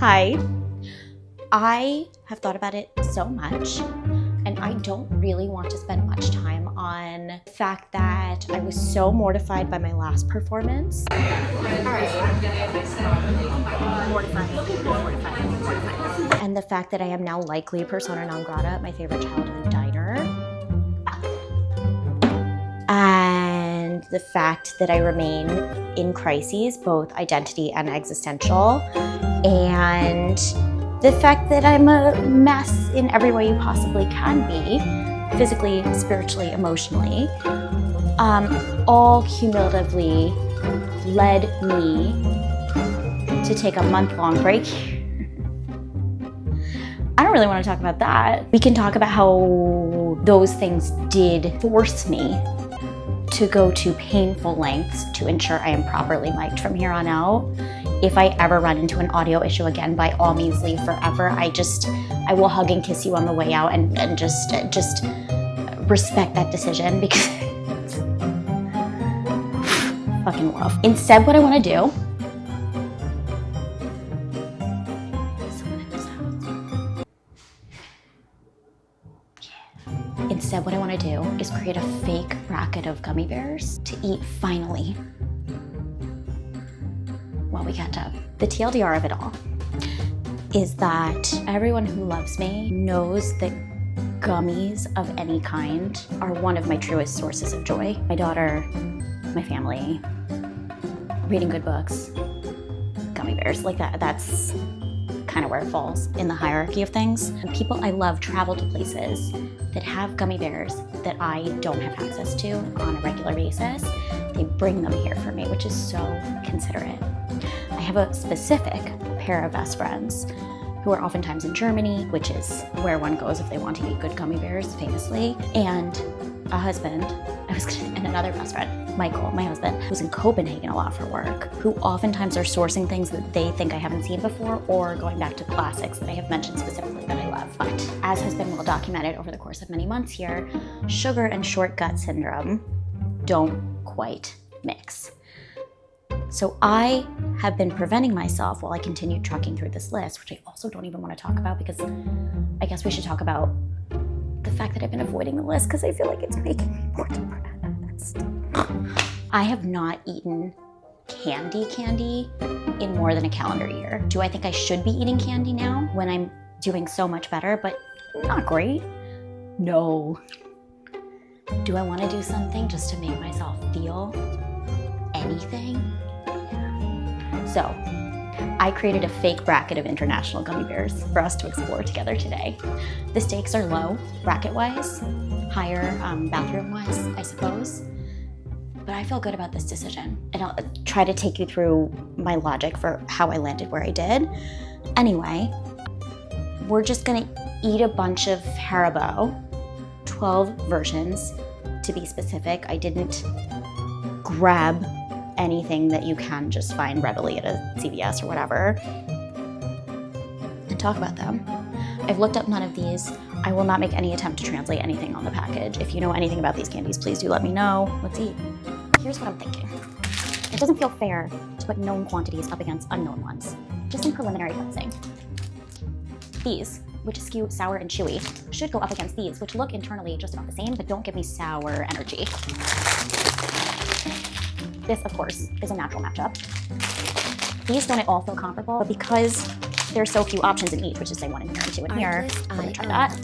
Hi. I have thought about it so much, and I don't really want to spend much time on the fact that I was so mortified by my last performance. Mortified. And the fact that I am now likely persona non grata at my favorite childhood diner. And the fact that I remain in crises, both identity and existential. And the fact that I'm a mess in every way you possibly can be, physically, spiritually, emotionally, all cumulatively led me to take a month-long break. I don't really want to talk about that. We can talk about how those things did force me to go to painful lengths to ensure I am properly mic'd from here on out. If I ever run into an audio issue again, by all means leave forever. I will hug and kiss you on the way out and just respect that decision because it's fucking love. Instead, what I want to do is create a fake racket of gummy bears to eat finally while we catch up. The TLDR of it all is that everyone who loves me knows that gummies of any kind are one of my truest sources of joy. My daughter, my family, reading good books, gummy bears, like that's kind of where it falls in the hierarchy of things. And people I love travel to places that have gummy bears that I don't have access to on a regular basis. They bring them here for me, which is so considerate. I have a specific pair of best friends who are oftentimes in Germany, which is where one goes if they want to eat good gummy bears, famously, and a husband, and another best friend, Michael, my husband, who's in Copenhagen a lot for work, who oftentimes are sourcing things that they think I haven't seen before or going back to classics that I have mentioned specifically that I love. But as has been well documented over the course of many months here, sugar and short gut syndrome don't quite mix. So I have been preventing myself while I continued trucking through this list, which I also don't even want to talk about because I guess we should talk about the fact that I've been avoiding the list because I feel like it's making me more depressed. I have not eaten candy in more than a calendar year. Do I think I should be eating candy now when I'm doing so much better, but not great? No. Do I want to do something just to make myself feel anything? So, I created a fake bracket of international gummy bears for us to explore together today. The stakes are low, bracket-wise, higher bathroom-wise, I suppose. But I feel good about this decision, and I'll try to take you through my logic for how I landed where I did. Anyway, we're just gonna eat a bunch of haribo, 12 versions to be specific. I didn't grab anything that you can just find readily at a CVS or whatever and talk about them. I've looked up none of these. I will not make any attempt to translate anything on the package. If you know anything about these candies, please do let me know. Let's eat. Here's what I'm thinking. It doesn't feel fair to put known quantities up against unknown ones. Just some preliminary fencing. These, which skew sour and chewy, should go up against these, which look internally just about the same, but don't give me sour energy. This, of course, is a natural matchup. These don't at all feel comparable, but because there's so few options in each, which is say 1 in here and 2 in here, we're gonna try that.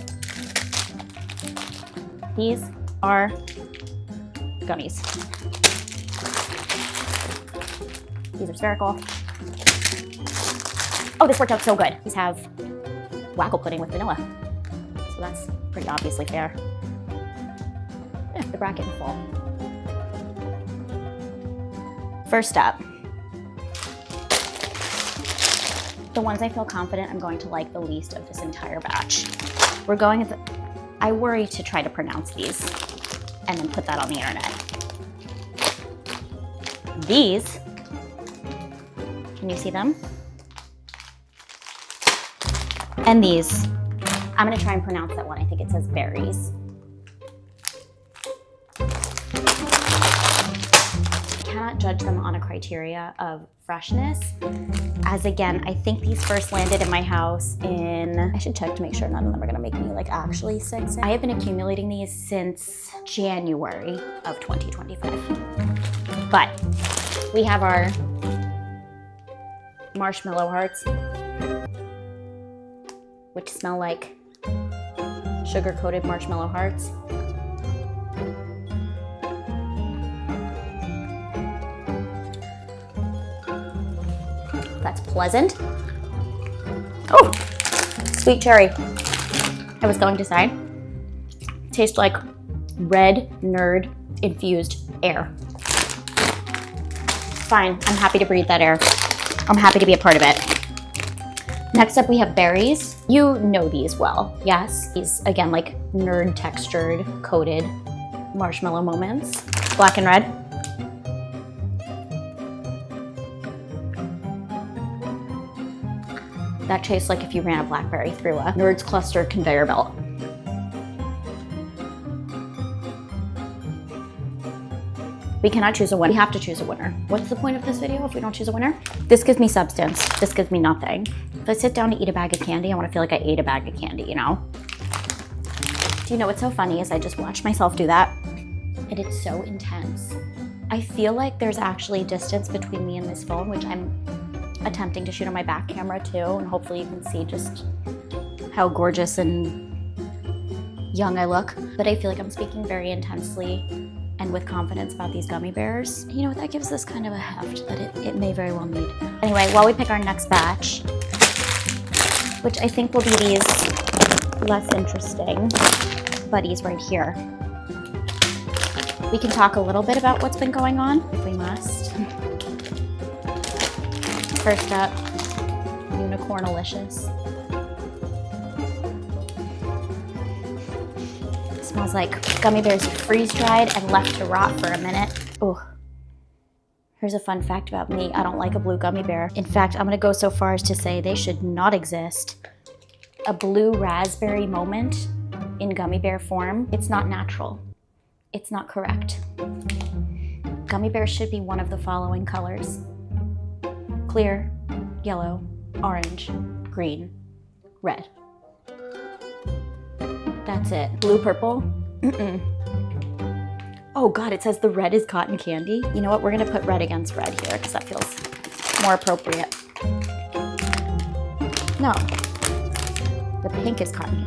These are gummies. These are spherical. Oh, this worked out so good. These have wackle pudding with vanilla. So that's pretty obviously fair. Yeah, the bracket in full. First up, the ones I feel confident I'm going to like the least of this entire batch. We're going with, I worry to try to pronounce these and then put that on the internet. These, can you see them? And these, I'm gonna try and pronounce that one. I think it says berries. cannot judge them on a criteria of freshness, as again, I think these first landed in my house in, I should check to make sure none of them are gonna make me like actually sick. I have been accumulating these since January of 2025. But we have our marshmallow hearts, which smell like sugar-coated marshmallow hearts. That's pleasant. Oh, sweet cherry. I was going to say, tastes like red nerd infused air. Fine, I'm happy to breathe that air. I'm happy to be a part of it. Next up we have berries. You know these well, yes? These, again, like nerd textured, coated marshmallow moments. Black and red. That tastes like if you ran a blackberry through a Nerds Cluster conveyor belt. We cannot choose a winner. We have to choose a winner. What's the point of this video if we don't choose a winner? This gives me substance. This gives me nothing. If I sit down to eat a bag of candy, I want to feel like I ate a bag of candy, you know? Do you know what's so funny is I just watched myself do that, and it's so intense. I feel like there's actually distance between me and this phone, which I'm attempting to shoot on my back camera too, and hopefully you can see just how gorgeous and young I look. But I feel like I'm speaking very intensely and with confidence about these gummy bears. You know what, that gives this kind of a heft that it may very well need. Anyway, while we pick our next batch, which I think will be these less interesting buddies right here, we can talk a little bit about what's been going on, if we must. First up, Unicornalicious. It smells like gummy bears freeze-dried and left to rot for a minute. Oh, here's a fun fact about me. I don't like a blue gummy bear. In fact, I'm gonna go so far as to say they should not exist. A blue raspberry moment in gummy bear form, it's not natural. It's not correct. Gummy bears should be one of the following colors: clear, yellow, orange, green, red. That's it. Blue, purple? Mm-mm. Oh God, it says the red is cotton candy. You know what, we're gonna put red against red here because that feels more appropriate. No, the pink is cotton.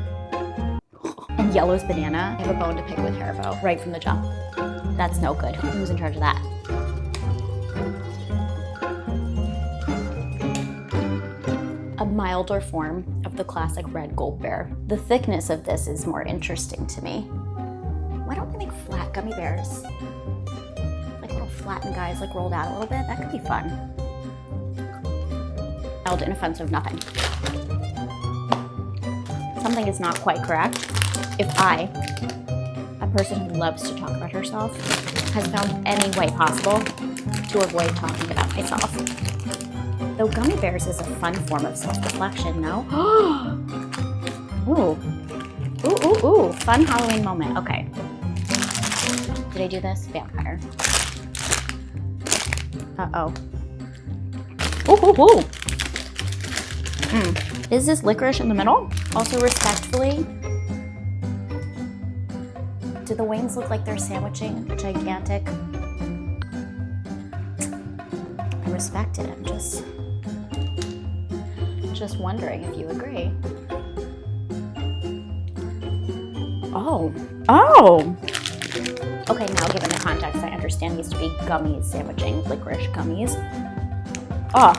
And yellow's banana. I have a bone to pick with haribo right from the jump. That's no good. Who's in charge of that? A milder form of the classic red gold bear. The thickness of this is more interesting to me. Why don't they make flat gummy bears? Like little flattened guys, like rolled out a little bit? That could be fun. Mild, inoffensive, nothing. Something is not quite correct if I, a person who loves to talk about herself, has found any way possible to avoid talking about myself. Though gummy bears is a fun form of self-reflection, no? Ooh. Ooh, ooh, ooh. Fun Halloween moment. Okay. Did I do this? Vampire. Uh-oh. Ooh, ooh, ooh. Is this licorice in the middle? Also, respectfully, do the wings look like they're sandwiching gigantic? I respect it. I'm just wondering if you agree. Oh. Oh! Okay, now given the context, I understand these to be gummies sandwiching licorice gummies. Oh.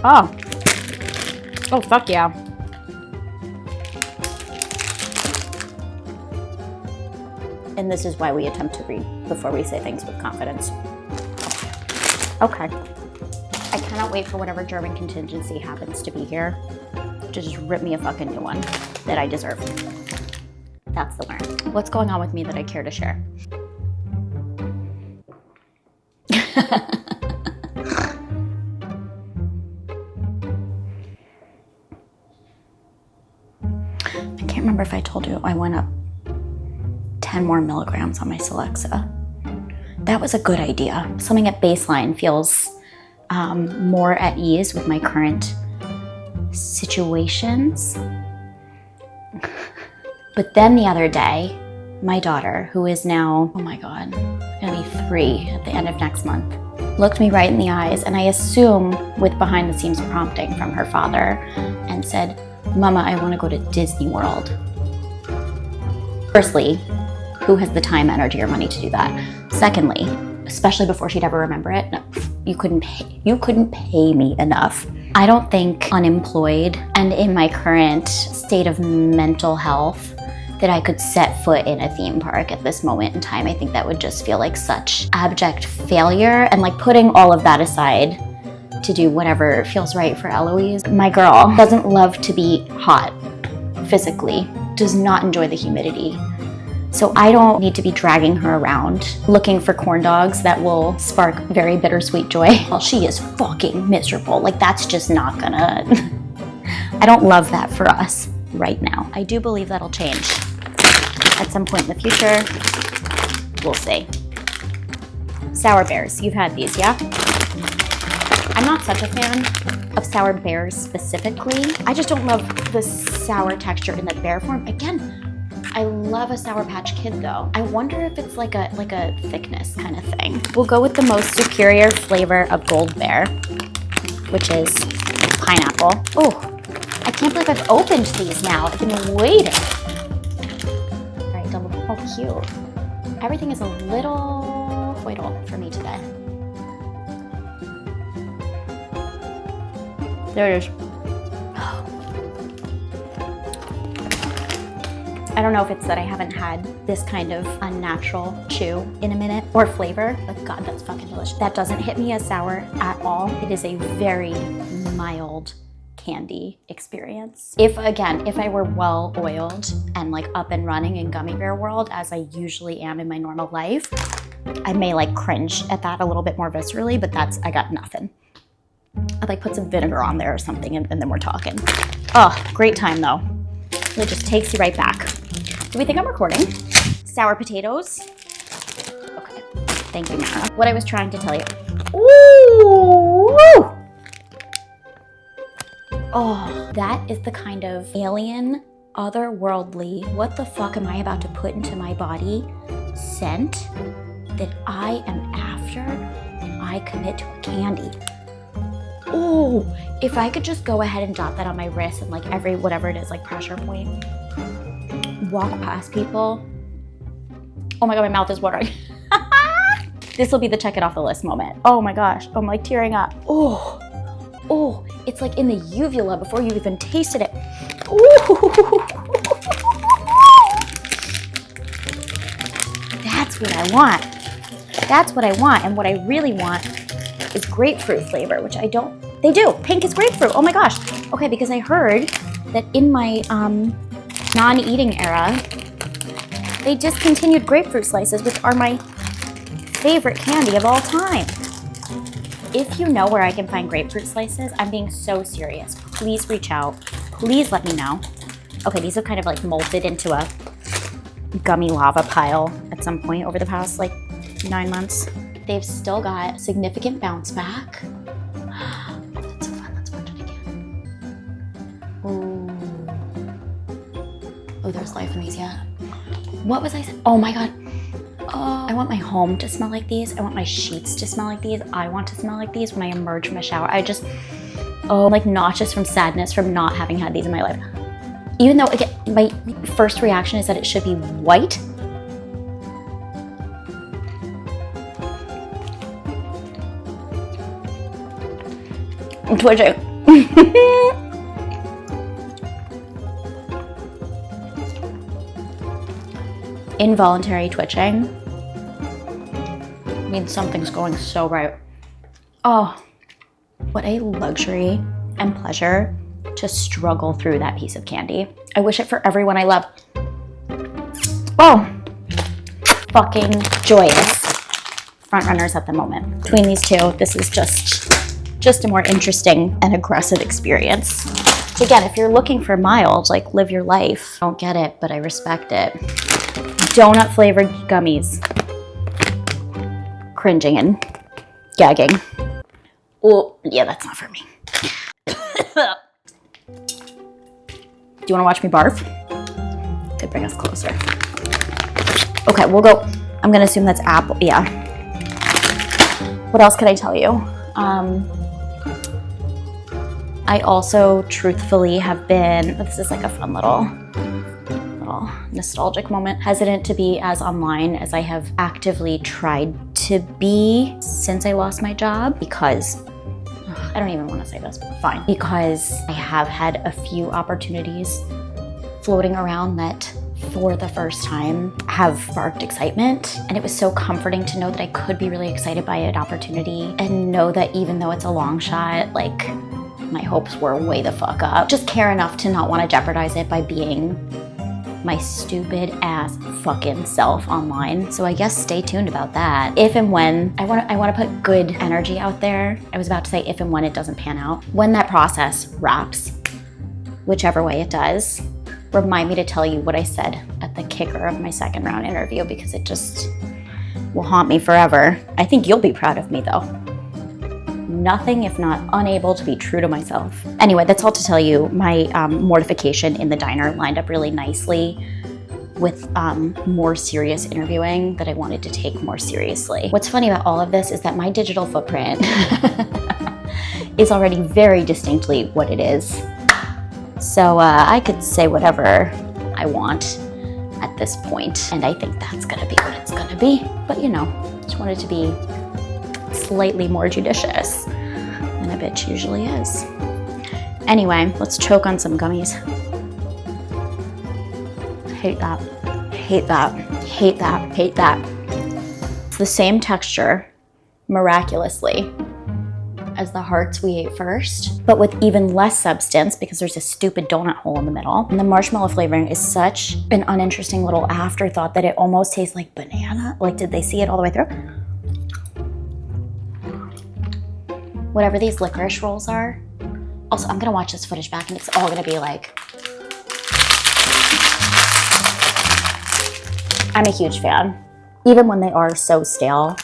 Oh. Oh, fuck yeah. And this is why we attempt to read before we say things with confidence. Okay. I cannot wait for whatever German contingency happens to be here to just rip me a fucking new one that I deserve. That's the winner. What's going on with me that I care to share? I can't remember if I told you I went up 10 more milligrams on my Celexa. that was a good idea. Something at baseline feels more at ease with my current situations. But then the other day, my daughter, who is now, oh my God, gonna be 3 at the end of next month, looked me right in the eyes, and I assume with behind the scenes prompting from her father, and said, "Mama, I wanna go to Disney World." Firstly, who has the time, energy, or money to do that? Secondly, especially before she'd ever remember it, no, you couldn't pay me enough. I don't think unemployed and in my current state of mental health that I could set foot in a theme park at this moment in time. I think that would just feel like such abject failure. And like, putting all of that aside to do whatever feels right for Eloise, my girl doesn't love to be hot physically, does not enjoy the humidity. So I don't need to be dragging her around looking for corn dogs that will spark very bittersweet joy while she is fucking miserable. Like, that's just not gonna, I don't love that for us right now. I do believe that'll change at some point in the future. We'll see. Sour bears, you've had these, yeah? I'm not such a fan of sour bears specifically. I just don't love the sour texture in the bear form. Again, I love a Sour Patch Kid though. I wonder if it's like a thickness kind of thing. We'll go with the most superior flavor of Gold Bear, which is pineapple. Oh, I can't believe I've opened these now. I've been waiting. All right, double, oh cute. Everything is a little foil for me today. There it is. I don't know if it's that I haven't had this kind of unnatural chew in a minute or flavor, but God, that's fucking delicious. That doesn't hit me as sour at all. It is a very mild candy experience. If I were well oiled and like up and running in gummy bear world, as I usually am in my normal life, I may like cringe at that a little bit more viscerally, but I got nothing. I'd like put some vinegar on there or something and then we're talking. Oh, great time though. It just takes you right back. Do we think I'm recording? Sour potatoes. Okay, thank you, Mara. What I was trying to tell you. Ooh! Oh, that is the kind of alien, otherworldly, what the fuck am I about to put into my body scent that I am after when I commit to a candy. Oh, if I could just go ahead and dot that on my wrist and like every, whatever it is, like pressure point, walk past people. Oh my God, my mouth is watering. This will be the check it off the list moment. Oh my gosh, I'm like tearing up. Oh, it's like in the uvula before you even tasted it. Ooh. That's what I want. That's what I want. And what I really want is grapefruit flavor, which I don't, they do. Pink is grapefruit. Oh my gosh. Okay, because I heard that in my non-eating era, they discontinued grapefruit slices, which are my favorite candy of all time. If you know where I can find grapefruit slices, I'm being so serious. Please reach out. Please let me know. Okay, these have kind of like molded into a gummy lava pile at some point over the past like 9 months. They've still got significant bounce back. Oh, that's so fun. Let's watch it again. Oh, there's life in these, yeah. What was I saying? Oh my God. Oh, I want my home to smell like these. I want my sheets to smell like these. I want to smell like these when I emerge from a shower. I'm like nauseous from sadness from not having had these in my life. Even though, again, my first reaction is that it should be white. I'm twitching. Involuntary twitching means something's going so right. Oh, what a luxury and pleasure to struggle through that piece of candy. I wish it for everyone I love. Oh, fucking joyous. Front runners at the moment. Between these two, this is just a more interesting and aggressive experience. Again, if you're looking for mild, like live your life, I don't get it, but I respect it. Donut flavored gummies. cringing and gagging. Oh, yeah, that's not for me. Do you want to watch me barf? Could bring us closer. Okay, we'll go. I'm gonna assume that's apple. Yeah. What else could I tell you? I also truthfully have been, this is like a fun little nostalgic moment, hesitant to be as online as I have actively tried to be since I lost my job, because I don't even want to say this, but fine. Because I have had a few opportunities floating around that for the first time have sparked excitement. And it was so comforting to know that I could be really excited by an opportunity and know that even though it's a long shot, like my hopes were way the fuck up. Just care enough to not want to jeopardize it by being my stupid ass fucking self online. So I guess stay tuned about that. If and when, I want to put good energy out there. I was about to say if and when it doesn't pan out. When that process wraps, whichever way it does, remind me to tell you what I said at the kicker of my second round interview, because it just will haunt me forever. I think you'll be proud of me though. Nothing if not unable to be true to myself. Anyway, that's all to tell you. My mortification in the diner lined up really nicely with more serious interviewing that I wanted to take more seriously. What's funny about all of this is that my digital footprint is already very distinctly what it is. So I could say whatever I want at this point, and I think that's gonna be what it's gonna be. But you know, just wanted to be slightly more judicious than a bitch usually is. Anyway, let's choke on some gummies. Hate that. Hate that. Hate that. Hate that. It's the same texture, miraculously, as the hearts we ate first, but with even less substance because there's a stupid donut hole in the middle. And the marshmallow flavoring is such an uninteresting little afterthought that it almost tastes like banana. Like, did they see it all the way through? Whatever these licorice rolls are. Also, I'm gonna watch this footage back and it's all gonna be like, I'm a huge fan. Even when they are so stale.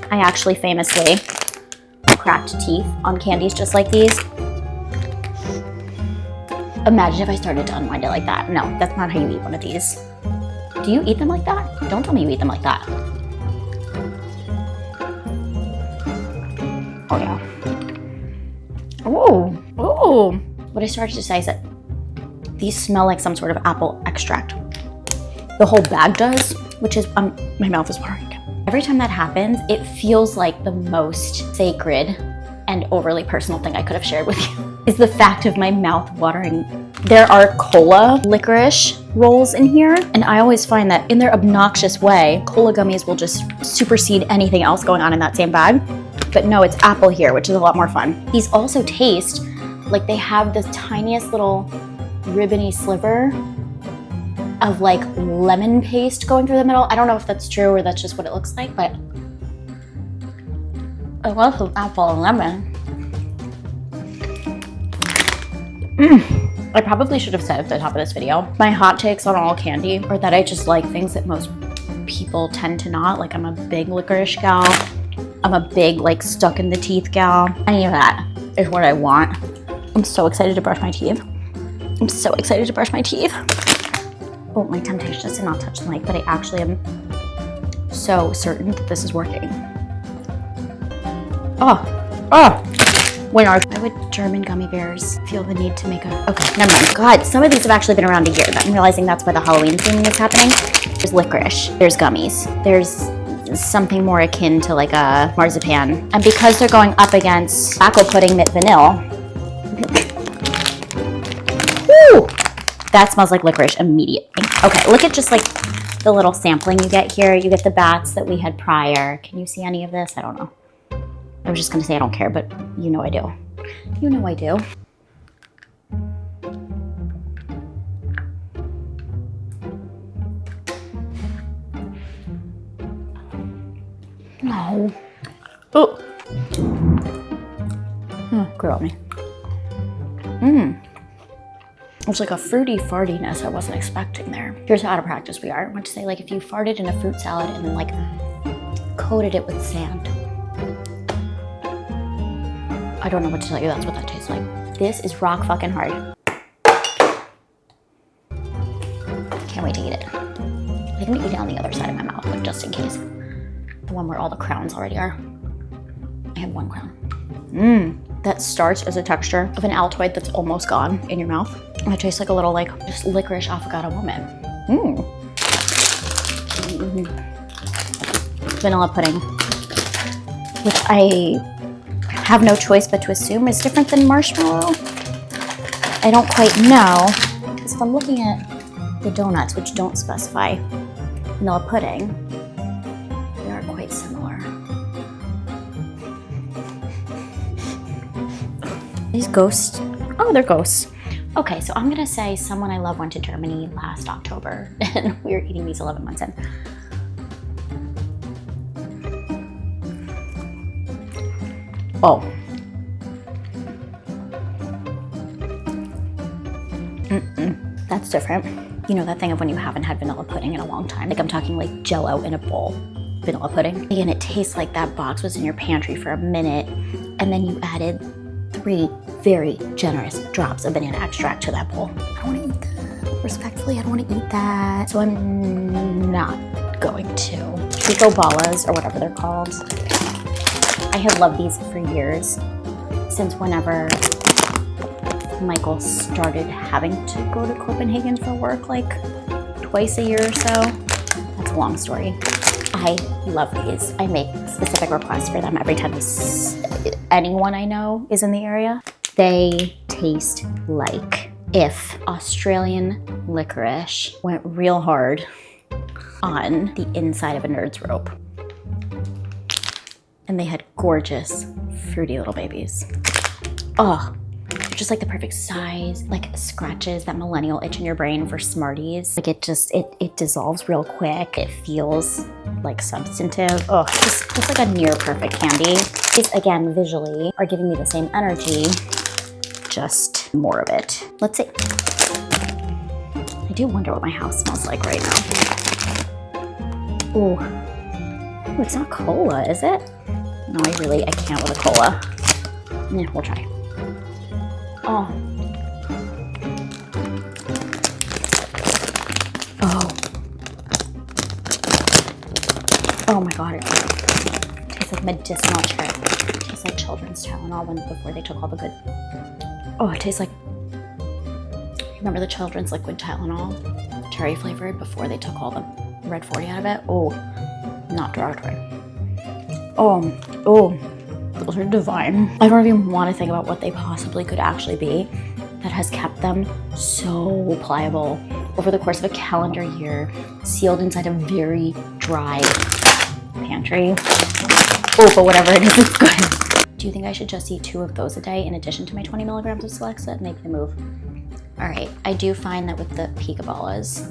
I actually famously cracked teeth on candies just like these. Imagine if I started to unwind it like that. No, that's not how you eat one of these. Do you eat them like that? Don't tell me you eat them like that. Oh yeah. Oh, oh. What I started to say is that these smell like some sort of apple extract. The whole bag does, which is, my mouth is watering. Every time that happens, it feels like the most sacred and overly personal thing I could have shared with you is the fact of my mouth watering. There are cola licorice rolls in here, and I always find that in their obnoxious way, cola gummies will just supersede anything else going on in that same bag. But no, it's apple here, which is a lot more fun. These also taste like they have the tiniest little ribbony sliver of like lemon paste going through the middle. I don't know if that's true or that's just what it looks like, but I love some apple and lemon. I probably should have said at the top of this video, my hot takes on all candy are that I just like things that most people tend to not. Like, I'm a big licorice gal. I'm a big like stuck in the teeth gal. Any of that is what I want. I'm so excited to brush my teeth. I'm so excited to brush my teeth. Oh, my temptation is to not touch the mic, but I actually am so certain that this is working. Why would German gummy bears feel the need to make a... Okay, never mind. God, some of these have actually been around a year. I'm realizing that's why the Halloween theme is happening. There's licorice, there's gummies, there's something more akin to like a marzipan. And because they're going up against tobacco pudding mint vanilla, woo, that smells like licorice immediately. Okay, look at just like the little sampling you get here. You get the bats that we had prior. Can you see any of this? I don't know. I was just gonna say I don't care, but you know I do. You know I do. No. Oh. Grew on me. It's like a fruity fartiness I wasn't expecting there. Here's how out of practice we are. I want to say, like, if you farted in a fruit salad and then like coated it with sand. I don't know what to tell you, that's what that tastes like. This is rock fucking hard. Can't wait to eat it. I think I'm gonna eat it on the other side of my mouth, like just in case. The one where all the crowns already are. I have one crown. That starts as a texture of an Altoid that's almost gone in your mouth. And it tastes like a little like just licorice affogato moment. Vanilla pudding, which I have no choice but to assume is different than marshmallow. I don't quite know, because if I'm looking at the donuts, which don't specify vanilla pudding, they are quite similar. These ghosts, oh, they're ghosts. Okay, so I'm gonna say someone I love went to Germany last October and we were eating these 11 months in. Oh. That's different. You know that thing of when you haven't had vanilla pudding in a long time? Like I'm talking like Jell-O in a bowl, vanilla pudding. And it tastes like that box was in your pantry for a minute and then you added 3 very generous drops of banana extract to that bowl. I don't wanna eat that. Respectfully, I don't wanna eat that. So I'm not going to. Pico Ballas, or whatever they're called. I have loved these for years, since whenever Michael started having to go to Copenhagen for work like twice a year or so. That's a long story. I love these. I make specific requests for them every time anyone I know is in the area. They taste like if Australian licorice went real hard on the inside of a nerd's rope. And they had gorgeous, fruity little babies. Oh, they're just like the perfect size, like scratches that millennial itch in your brain for Smarties. Like it dissolves real quick. It feels like substantive. Oh, it's like a near perfect candy. These, again, visually are giving me the same energy, just more of it. Let's see. I do wonder what my house smells like right now. Ooh, it's not cola, is it? No, I can't with a cola. Yeah, we'll try. Oh. Oh. Oh my god, it tastes like medicinal cherry. It tastes like children's Tylenol before they took all the good. Oh, it tastes like, remember the children's liquid Tylenol? Cherry flavored before they took all the red 40 out of it? Oh, not derogatory. Oh, those are divine. I don't even want to think about what they possibly could actually be that has kept them so pliable over the course of a calendar year, sealed inside a very dry pantry. Oh, but whatever it is, it's good. Do you think I should just eat 2 of those a day in addition to my 20 milligrams of Celexa and make the move? All right, I do find that with the Pico Ballas,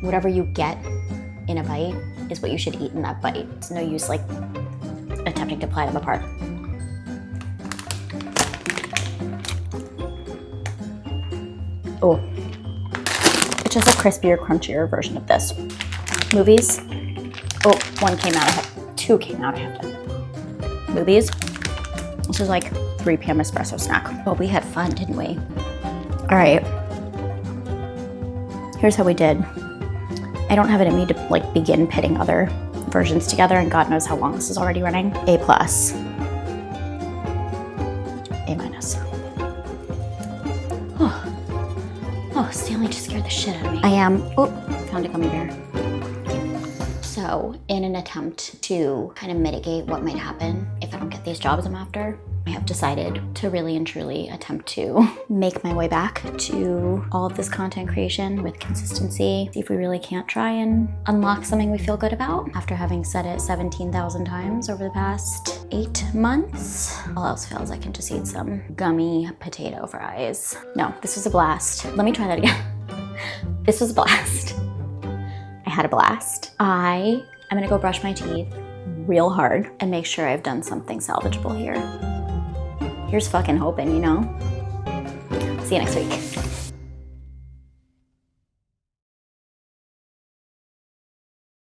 whatever you get in a bite is what you should eat in that bite. It's no use like attempting to pry them apart. Oh, it's just a crispier, crunchier version of this. Movies. Oh, 1 came out, 2 came out, I have to. Movies. This is like 3 p.m. espresso snack. Oh, we had fun, didn't we? All right. Here's how we did. I don't have it in me to like begin pitting other versions together, and God knows how long this is already running. A+. A-. Oh, Stanley just scared the shit out of me. I am, found a gummy bear. So in an attempt to kind of mitigate what might happen if I don't get these jobs I'm after, I have decided to really and truly attempt to make my way back to all of this content creation with consistency. See if we really can't try and unlock something we feel good about after having said it 17,000 times over the past 8 months. All else fails, I can just eat some gummy potato fries. No, this was a blast. Let me try that again. This was a blast. I had a blast. I am gonna go brush my teeth real hard and make sure I've done something salvageable here. Here's fucking hoping, you know? See you next week.